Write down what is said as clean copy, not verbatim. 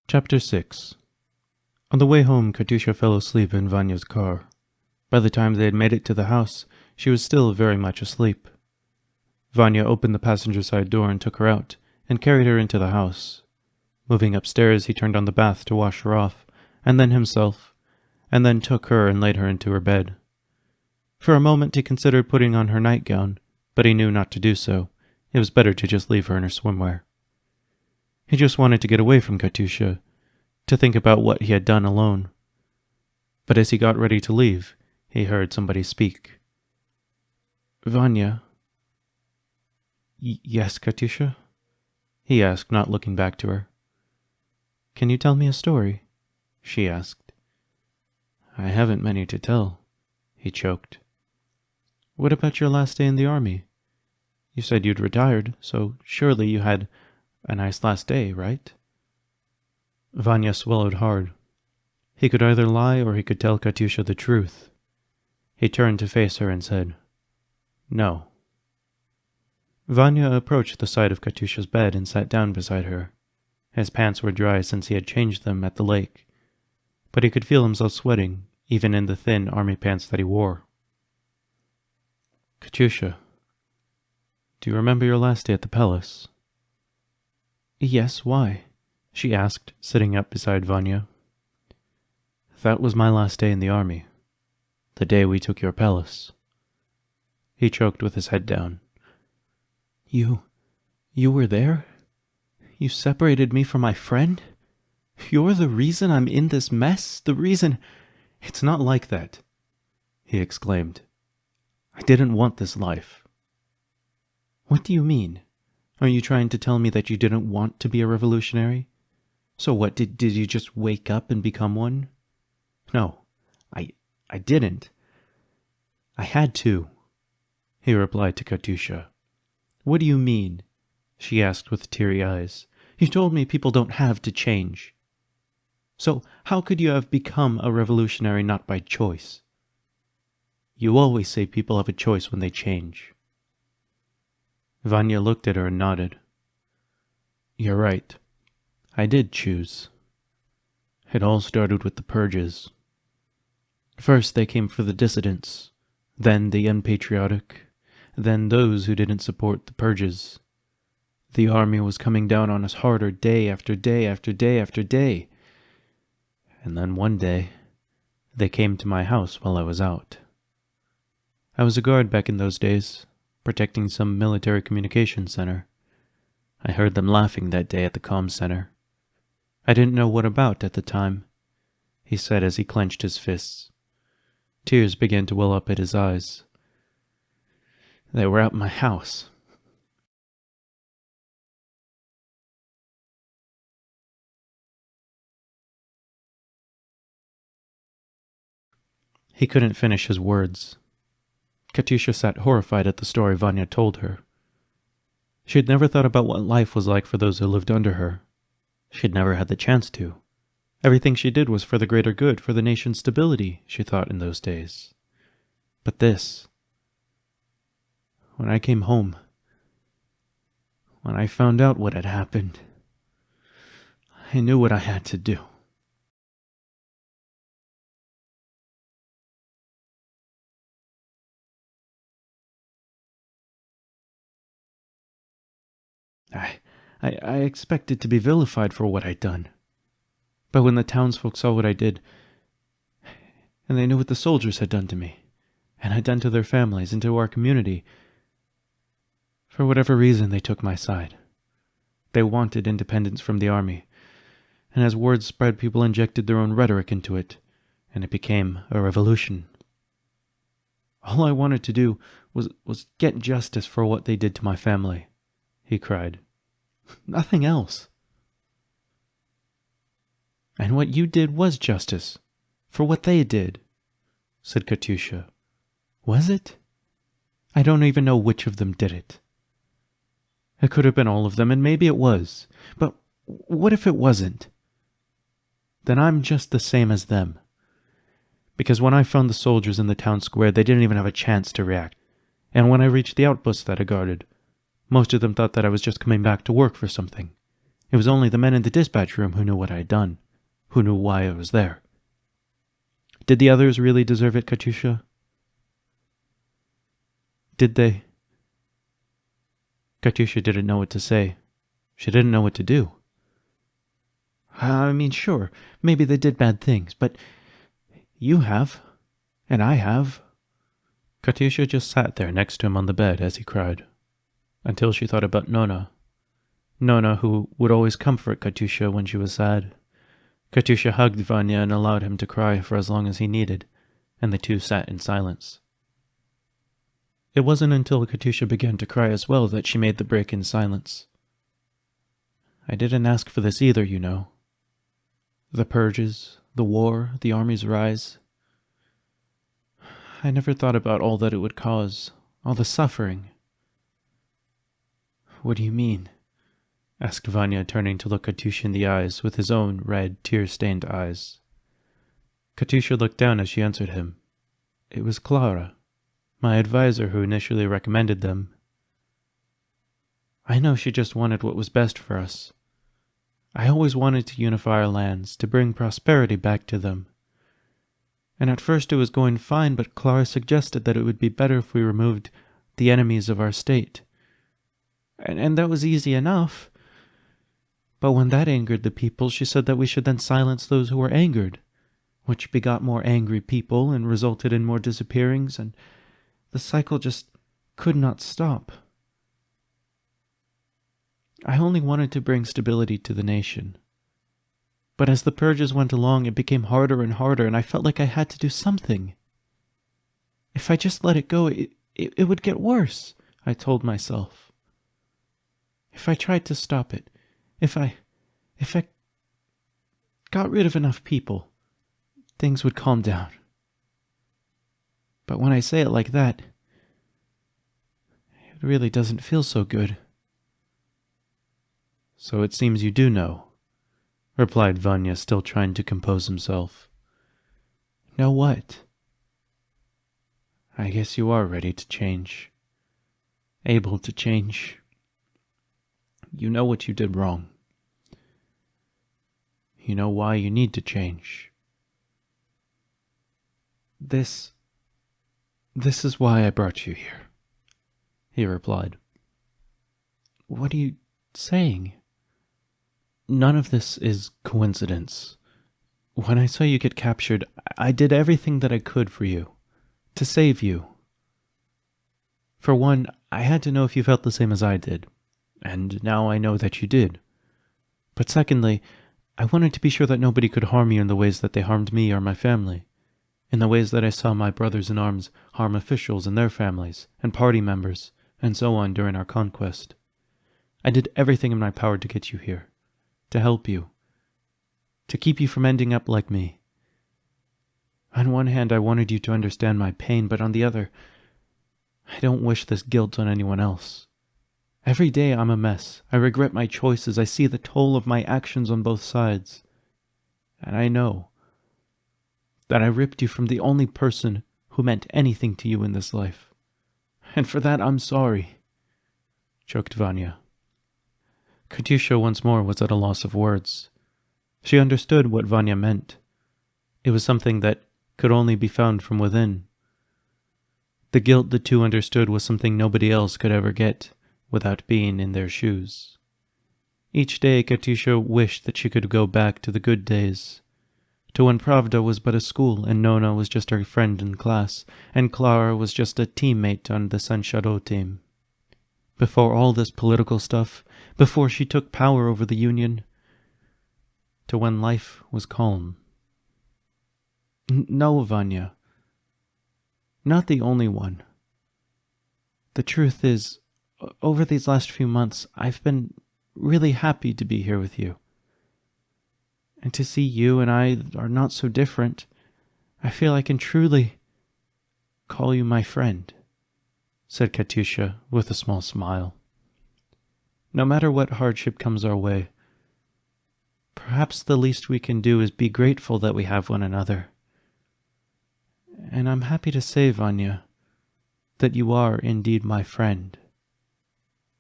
Chapter 6. On the way home, Katyusha fell asleep in Vanya's car. By the time they had made it to the house, she was still very much asleep. Vanya opened the passenger side door and took her out, and carried her into the house. Moving upstairs, he turned on the bath to wash her off, and then himself, and then took her and laid her into her bed. For a moment he considered putting on her nightgown, but he knew not to do so. It was better to just leave her in her swimwear. He just wanted to get away from Katyusha, to think about what he had done alone. But as he got ready to leave, he heard somebody speak. "Vanya." "Yes, Katyusha?" he asked, not looking back to her. "Can you tell me a story?" she asked. "I haven't many to tell," he choked. "What about your last day in the army? You said you'd retired, so surely you had a nice last day, right?" Vanya swallowed hard. He could either lie or he could tell Katyusha the truth. He turned to face her and said, "No." Vanya approached the side of Katyusha's bed and sat down beside her. His pants were dry since he had changed them at the lake, but he could feel himself sweating, even in the thin army pants that he wore. "Katyusha, do you remember your last day at the palace?" "Yes, why?" she asked, sitting up beside Vanya. "That was my last day in the army. The day we took your palace." He choked with his head down. You were there? You separated me from my friend? You're the reason I'm in this mess? The reason—" "It's not like that," he exclaimed. "I didn't want this life." "What do you mean? Are you trying to tell me that you didn't want to be a revolutionary? So what, did you just wake up and become one?" "No, I didn't. I had to," he replied to Katyusha. "What do you mean?" she asked with teary eyes. "You told me people don't have to change. So how could you have become a revolutionary not by choice? You always say people have a choice when they change." Vanya looked at her and nodded. "You're right. I did choose. It all started with the purges. First they came for the dissidents, then the unpatriotic, then those who didn't support the purges. The army was coming down on us harder day after day after day after day. And then one day, they came to my house while I was out. I was a guard back in those days, protecting some military communications center. I heard them laughing that day at the comm center. I didn't know what about at the time," he said as he clenched his fists. Tears began to well up at his eyes. "They were at my house. He couldn't finish his words. Katyusha sat horrified at the story Vanya told her. She had never thought about what life was like for those who lived under her. She'd never had the chance to. Everything she did was for the greater good, for the nation's stability, she thought in those days. But this... When I came home, when I found out what had happened, I knew what I had to do. I expected to be vilified for what I'd done. But when the townsfolk saw what I did, and they knew what the soldiers had done to me, and had done to their families and to our community, for whatever reason they took my side. They wanted independence from the army, and as word spread, people injected their own rhetoric into it, and it became a revolution. All I wanted to do was get justice for what they did to my family," he cried. "Nothing else." "And what you did was justice, for what they did," said Katyusha. "Was it? I don't even know which of them did it. It could have been all of them, and maybe it was. But what if it wasn't? Then I'm just the same as them. Because when I found the soldiers in the town square, they didn't even have a chance to react. And when I reached the outpost that I guarded, most of them thought that I was just coming back to work for something. It was only the men in the dispatch room who knew what I had done, who knew why I was there. Did the others really deserve it, Katyusha? Did they? Katyusha didn't know what to say. She didn't know what to do. I mean, sure, maybe they did bad things, but you have, and I have. Katyusha just sat there next to him on the bed as he cried, until she thought about Nona. Nona, who would always comfort Katyusha when she was sad. Katyusha hugged Vanya and allowed him to cry for as long as he needed, and the two sat in silence. It wasn't until Katyusha began to cry as well that she made the break in silence. I didn't ask for this either, you know. The purges, the war, the army's rise. I never thought about all that it would cause, all the suffering. What do you mean? Asked Vanya, turning to look Katyusha in the eyes with his own red, tear-stained eyes. Katyusha looked down as she answered him. It was Clara, my advisor, who initially recommended them. I know she just wanted what was best for us. I always wanted to unify our lands, to bring prosperity back to them. And at first it was going fine, but Clara suggested that it would be better if we removed the enemies of our state. And that was easy enough. But when that angered the people, she said that we should then silence those who were angered, which begot more angry people and resulted in more disappearings, and the cycle just could not stop. I only wanted to bring stability to the nation. But as the purges went along, it became harder and harder, and I felt like I had to do something. If I just let it go, it would get worse, I told myself. If I tried to stop it, if I got rid of enough people, things would calm down. But when I say it like that, it really doesn't feel so good. So it seems you do know, replied Vanya, still trying to compose himself. Know what? I guess you are ready to change. Able to change. You know what you did wrong. You know why you need to change. This is why I brought you here, he replied. What are you saying? None of this is coincidence. When I saw you get captured, I did everything that I could for you, to save you. For one, I had to know if you felt the same as I did, and now I know that you did. But secondly, I wanted to be sure that nobody could harm you in the ways that they harmed me or my family, in the ways that I saw my brothers in arms harm officials and their families, and party members, and so on during our conquest. I did everything in my power to get you here, to help you, to keep you from ending up like me. On one hand, I wanted you to understand my pain, but on the other, I don't wish this guilt on anyone else. Every day I'm a mess. I regret my choices. I see the toll of my actions on both sides. And I know that I ripped you from the only person who meant anything to you in this life. And for that I'm sorry, choked Vanya. Katyusha once more was at a loss of words. She understood what Vanya meant. It was something that could only be found from within. The guilt the two understood was something nobody else could ever get without being in their shoes. Each day Katyusha wished that she could go back to the good days, to when Pravda was but a school and Nona was just her friend in class, and Clara was just a teammate on the Saint Shadow team. Before all this political stuff, before she took power over the Union, to when life was calm. No, Vanya. Not the only one. The truth is, over these last few months, I've been really happy to be here with you. And to see you and I are not so different, I feel I can truly call you my friend, said Katyusha with a small smile. No matter what hardship comes our way, perhaps the least we can do is be grateful that we have one another. And I'm happy to say, Vanya, that you are indeed my friend.